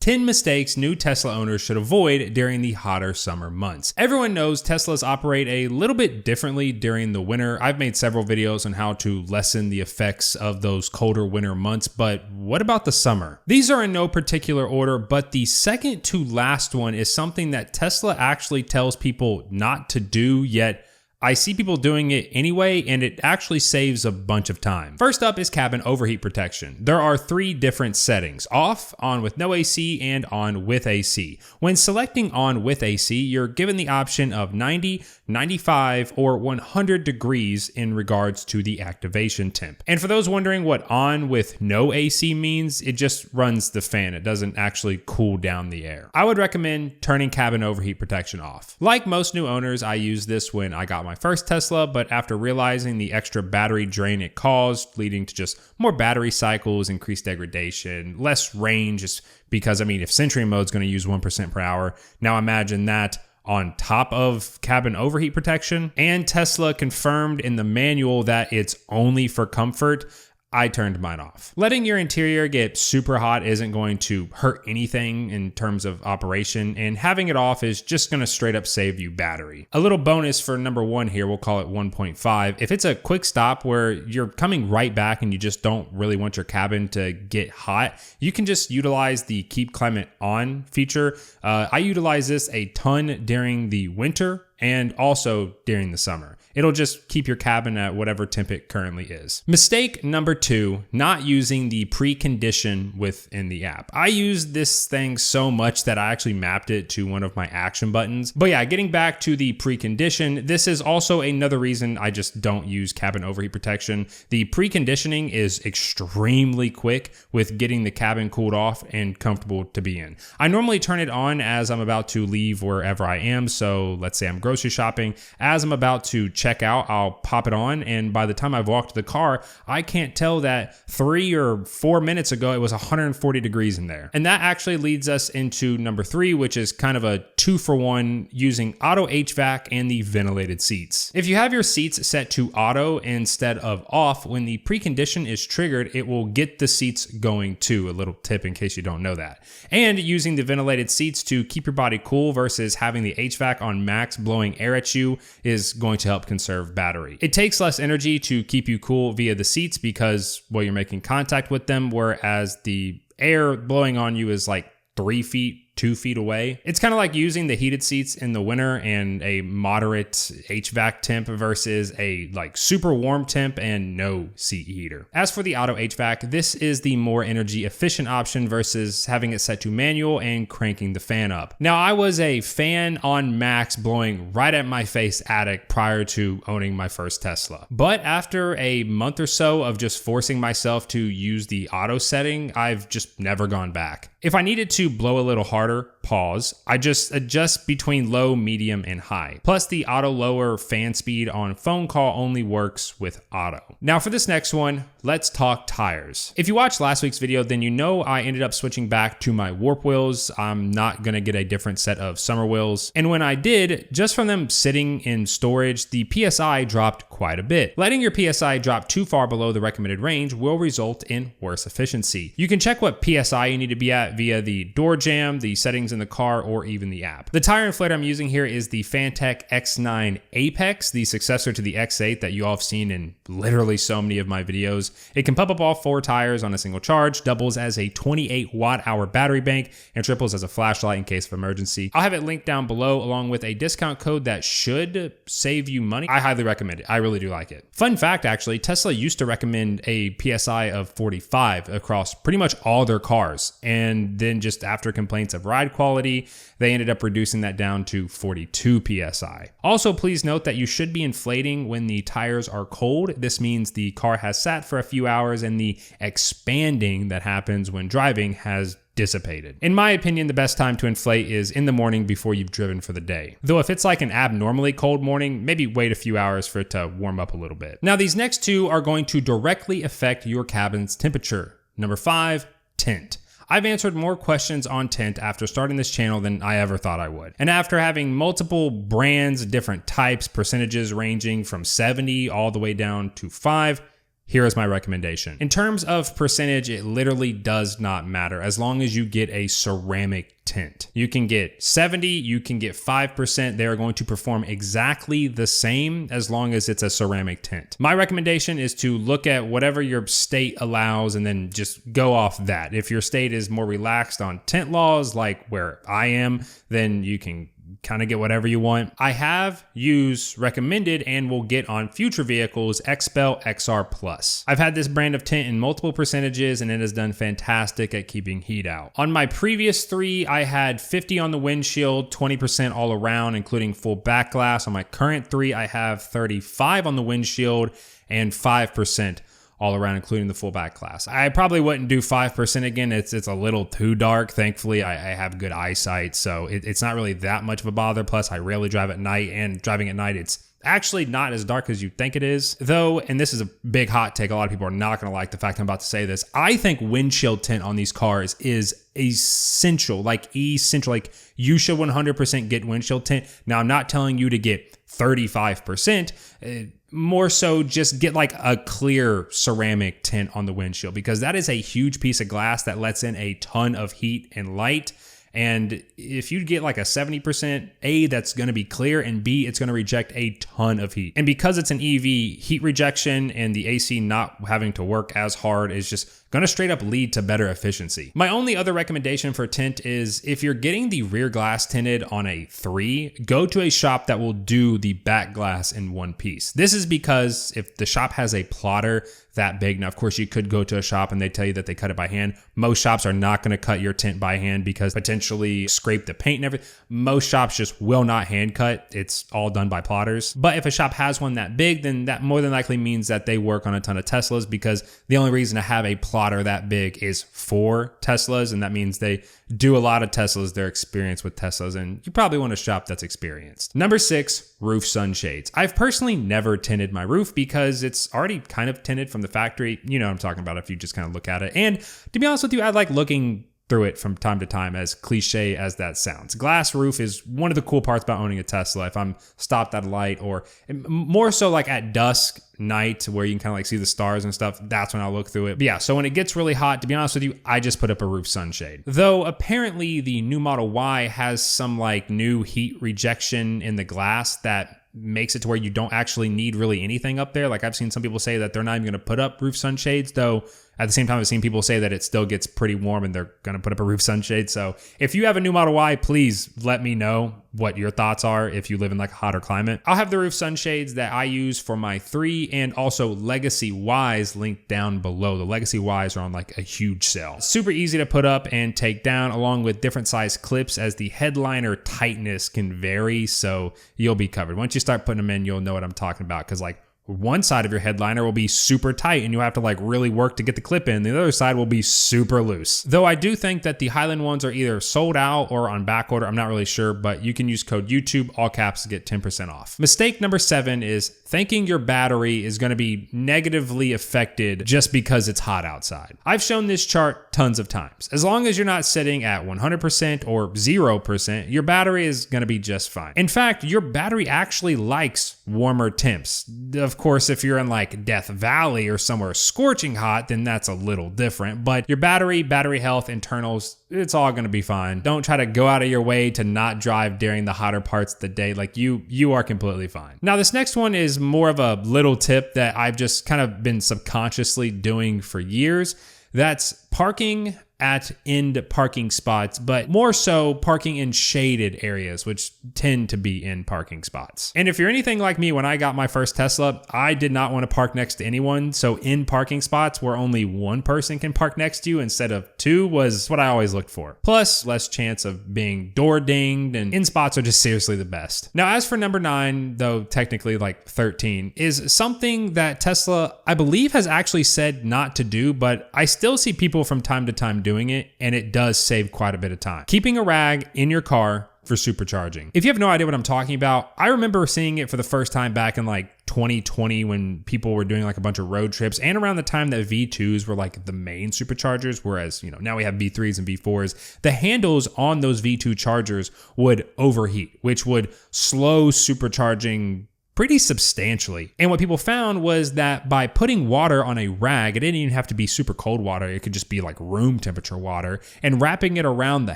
10 mistakes new Tesla owners should avoid during the hotter summer months. Everyone knows Teslas operate a little bit differently during the winter. I've made several videos on how to lessen the effects of those colder winter months, but what about the summer? These are in no particular order, but the second to last one is something that Tesla actually tells people not to do, yet I see people doing it anyway, and it actually saves a bunch of time. First up is cabin overheat protection. There are 3 different settings: off, on with no AC, and on with AC. When selecting on with AC, you're given the option of 90, 95, or 100 degrees in regards to the activation temp. And for those wondering what on with no AC means, it just runs the fan. It doesn't actually cool down the air. I would recommend turning cabin overheat protection off. Like most new owners, I used this when I got my first Tesla, but after realizing the extra battery drain it caused, leading to just more battery cycles, increased degradation, less range, just because, I mean, if Century mode's going to use 1% per hour, now imagine that on top of cabin overheat protection. And Tesla confirmed in the manual that it's only for comfort. I turned mine off. Letting your interior get super hot isn't going to hurt anything in terms of operation, and having it off is just going to straight up save you battery. A little bonus for number 1 here, we'll call it 1.5. If it's a quick stop where you're coming right back and you just don't really want your cabin to get hot, you can just utilize the keep climate on feature. I utilize this a ton during the winter and also during the summer. It'll just keep your cabin at whatever temp it currently is. Mistake number 2, not using the precondition within the app. I use this thing so much that I actually mapped it to one of my action buttons. But yeah, getting back to the precondition, this is also another reason I just don't use cabin overheat protection. The preconditioning is extremely quick with getting the cabin cooled off and comfortable to be in. I normally turn it on as I'm about to leave wherever I am. So let's say I'm grocery shopping. As I'm about to check out, I'll pop it on, and by the time I've walked to the car, I can't tell that 3 or 4 minutes ago it was 140 degrees in there. And that actually leads us into number 3, which is kind of a 2-for-1 using auto HVAC and the ventilated seats. If you have your seats set to auto instead of off, when the precondition is triggered, it will get the seats going too. A little tip in case you don't know that. And using the ventilated seats to keep your body cool versus having the HVAC on max blowing air at you is going to help conserve battery. It takes less energy to keep you cool via the seats because, well, you're making contact with them, whereas the air blowing on you is like 3 feet, 2 feet away. It's kind of like using the heated seats in the winter and a moderate HVAC temp versus a like super warm temp and no seat heater. As for the auto HVAC, this is the more energy efficient option versus having it set to manual and cranking the fan up. Now, I was a fan on max blowing right at my face attic prior to owning my first Tesla. But after a month or so of just forcing myself to use the auto setting, I've just never gone back. If I needed to blow a little harder, pause. I just adjust between low, medium, and high. Plus, the auto lower fan speed on phone call only works with auto. Now for this next one, let's talk tires. If you watched last week's video, then you know I ended up switching back to my warp wheels. I'm not gonna get a different set of summer wheels. And when I did, just from them sitting in storage, the PSI dropped quite a bit. Letting your PSI drop too far below the recommended range will result in worse efficiency. You can check what PSI you need to be at via the door jamb, the settings in the car, or even the app. The tire inflator I'm using here is the Fantech X9 Apex, the successor to the X8 that you all have seen in literally so many of my videos. It can pump up all 4 tires on a single charge, doubles as a 28 watt-hour battery bank, and triples as a flashlight in case of emergency. I'll have it linked down below along with a discount code that should save you money. I highly recommend it. I really do like it. Fun fact, actually, Tesla used to recommend a PSI of 45 across pretty much all their cars, and then just after complaints of ride quality, they ended up reducing that down to 42 PSI. Also, please note that you should be inflating when the tires are cold. This means the car has sat for a few hours and the expanding that happens when driving has dissipated. In my opinion, the best time to inflate is in the morning before you've driven for the day. Though if it's like an abnormally cold morning, maybe wait a few hours for it to warm up a little bit. Now, these next 2 are going to directly affect your cabin's temperature. Number 5, tint. I've answered more questions on tint after starting this channel than I ever thought I would. And after having multiple brands, different types, percentages ranging from 70 all the way down to 5, here is my recommendation. In terms of percentage, it literally does not matter as long as you get a ceramic tint. You can get 70, you can get 5%. They are going to perform exactly the same as long as it's a ceramic tint. My recommendation is to look at whatever your state allows and then just go off that. If your state is more relaxed on tint laws, like where I am, then you can kind of get whatever you want. I have used, recommended, and will get on future vehicles XPEL XR Plus. I've had this brand of tint in multiple percentages and it has done fantastic at keeping heat out. On my previous 3, I had 50 on the windshield, 20% all around, including full back glass. On my current 3, I have 35 on the windshield and 5% all around, including the full back glass. I probably wouldn't do 5% again. It's a little too dark. Thankfully, I have good eyesight, so it's not really that much of a bother. Plus, I rarely drive at night, and driving at night, it's actually not as dark as you think it is. Though, and this is a big hot take, a lot of people are not going to like the fact I'm about to say this, I think windshield tint on these cars is essential. Like you should 100% get windshield tint. Now, I'm not telling you to get 35%. More so just get like a clear ceramic tint on the windshield, because that is a huge piece of glass that lets in a ton of heat and light. And if you get like a 70%, A, that's going to be clear, and B, it's going to reject a ton of heat. And because it's an EV, heat rejection and the AC not having to work as hard is just going to straight up lead to better efficiency. My only other recommendation for tint is if you're getting the rear glass tinted on a 3, go to a shop that will do the back glass in one piece. This is because if the shop has a plotter that big, now of course you could go to a shop and they tell you that they cut it by hand. Most shops are not going to cut your tint by hand because potentially scrape the paint and everything. Most shops just will not hand cut. It's all done by plotters. But if a shop has one that big, then that more than likely means that they work on a ton of Teslas, because the only reason to have a plotter that big is for Teslas, and that means they do a lot of Teslas, they're experienced with Teslas, and you probably want a shop that's experienced. Number 6, roof sunshades. I've personally never tinted my roof because it's already kind of tinted from the factory. You know what I'm talking about if you just kind of look at it. And to be honest with you, I like looking through it from time to time, as cliche as that sounds. Glass roof is one of the cool parts about owning a Tesla. If I'm stopped at a light, or more so like at dusk, night, where you can kind of like see the stars and stuff, that's when I'll look through it. But yeah, so when it gets really hot, to be honest with you, I just put up a roof sunshade. Though apparently the new Model Y has some like new heat rejection in the glass that makes it to where you don't actually need really anything up there. Like I've seen some people say that they're not even going to put up roof sunshades, though at the same time, I've seen people say that it still gets pretty warm and they're going to put up a roof sunshade. So if you have a new Model Y, please let me know what your thoughts are if you live in like a hotter climate. I'll have the roof sunshades that I use for my 3 and also Legacy Ys linked down below. The Legacy Ys are on like a huge sale. Super easy to put up and take down, along with different size clips, as the headliner tightness can vary. So you'll be covered. Once you start putting them in, you'll know what I'm talking about, because like one side of your headliner will be super tight and you'll have to like really work to get the clip in. The other side will be super loose. Though I do think that the Highland ones are either sold out or on back order. I'm not really sure, but you can use code YouTube, all caps, to get 10% off. Mistake number 7 is thinking your battery is going to be negatively affected just because it's hot outside. I've shown this chart tons of times. As long as you're not sitting at 100% or 0%, your battery is going to be just fine. In fact, your battery actually likes warmer temps. Of course, if you're in like Death Valley or somewhere scorching hot, then that's a little different. But your battery health, internals, it's all going to be fine. Don't try to go out of your way to not drive during the hotter parts of the day. Like you are completely fine. Now, this next one is more of a little tip that I've just kind of been subconsciously doing for years. That's parking at end parking spots, but more so parking in shaded areas, which tend to be in parking spots. And if you're anything like me, when I got my first Tesla, I did not want to park next to anyone. So in parking spots where only one person can park next to you instead of 2 was what I always looked for. Plus, less chance of being door dinged, and in spots are just seriously the best. Now, as for number 9, though technically like 13, is something that Tesla, I believe, has actually said not to do, but I still see people from time to time doing it, and it does save quite a bit of time. Keeping a rag in your car for supercharging. If you have no idea what I'm talking about, I remember seeing it for the first time back in like 2020 when people were doing like a bunch of road trips, and around the time that V2s were like the main superchargers, whereas, you know, now we have V3s and V4s. The handles on those V2 chargers would overheat, which would slow supercharging pretty substantially. And what people found was that by putting water on a rag, it didn't even have to be super cold water, it could just be like room temperature water, and wrapping it around the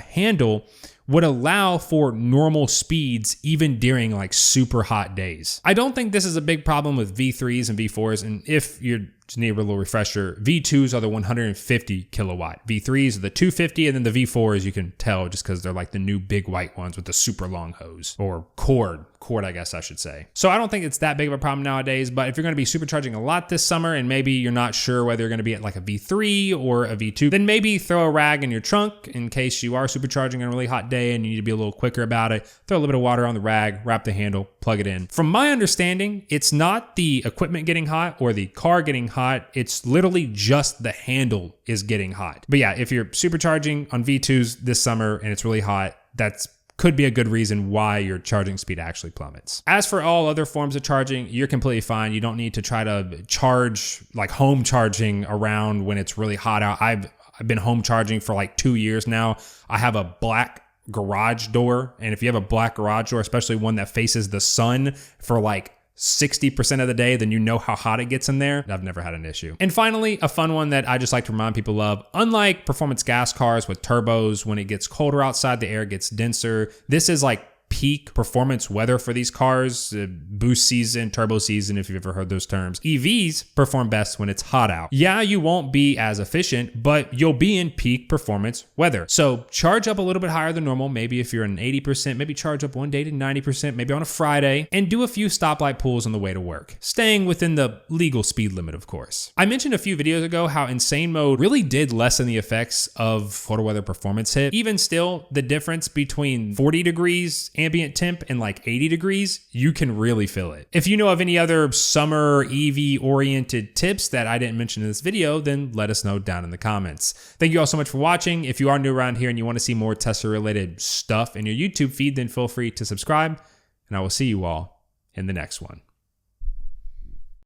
handle would allow for normal speeds even during like super hot days. I don't think this is a big problem with V3s and V4s, and if you're just need a little refresher, V2s are the 150 kilowatt, V3s are the 250, and then the V4s you can tell just because they're like the new big white ones with the super long hose, or cord I guess I should say. So I don't think it's that big of a problem nowadays, but if you're going to be supercharging a lot this summer and maybe you're not sure whether you're going to be at like a V3 or a V2, then maybe throw a rag in your trunk in case you are supercharging on a really hot day and you need to be a little quicker about it. Throw a little bit of water on the rag, wrap the handle, plug it in. From my understanding, it's not the equipment getting hot or the car getting hot, it's literally just the handle is getting hot. But yeah, if you're supercharging on V2s this summer and it's really hot, that's could be a good reason why your charging speed actually plummets. As for all other forms of charging, you're completely fine. You don't need to try to charge like home charging around when it's really hot out. I've been home charging for like 2 years now. I have a black garage door, and if you have a black garage door, especially one that faces the sun for like 60% of the day, then you know how hot it gets in there. I've never had an issue. And finally, a fun one that I just like to remind people of, unlike performance gas cars with turbos, when it gets colder outside, the air gets denser. This is like peak performance weather for these cars, boost season, turbo season, if you've ever heard those terms. EVs perform best when it's hot out. Yeah, you won't be as efficient, but you'll be in peak performance weather. So charge up a little bit higher than normal. Maybe if you're an 80%, maybe charge up one day to 90%, maybe on a Friday, and do a few stoplight pulls on the way to work, staying within the legal speed limit, of course. I mentioned a few videos ago how insane mode really did lessen the effects of photo weather performance hit. Even still, the difference between 40 degrees ambient temp and like 80 degrees, you can really feel it. If you know of any other summer EV oriented tips that I didn't mention in this video, then let us know down in the comments. Thank you all so much for watching. If you are new around here and you want to see more Tesla related stuff in your YouTube feed, then feel free to subscribe, and I will see you all in the next one.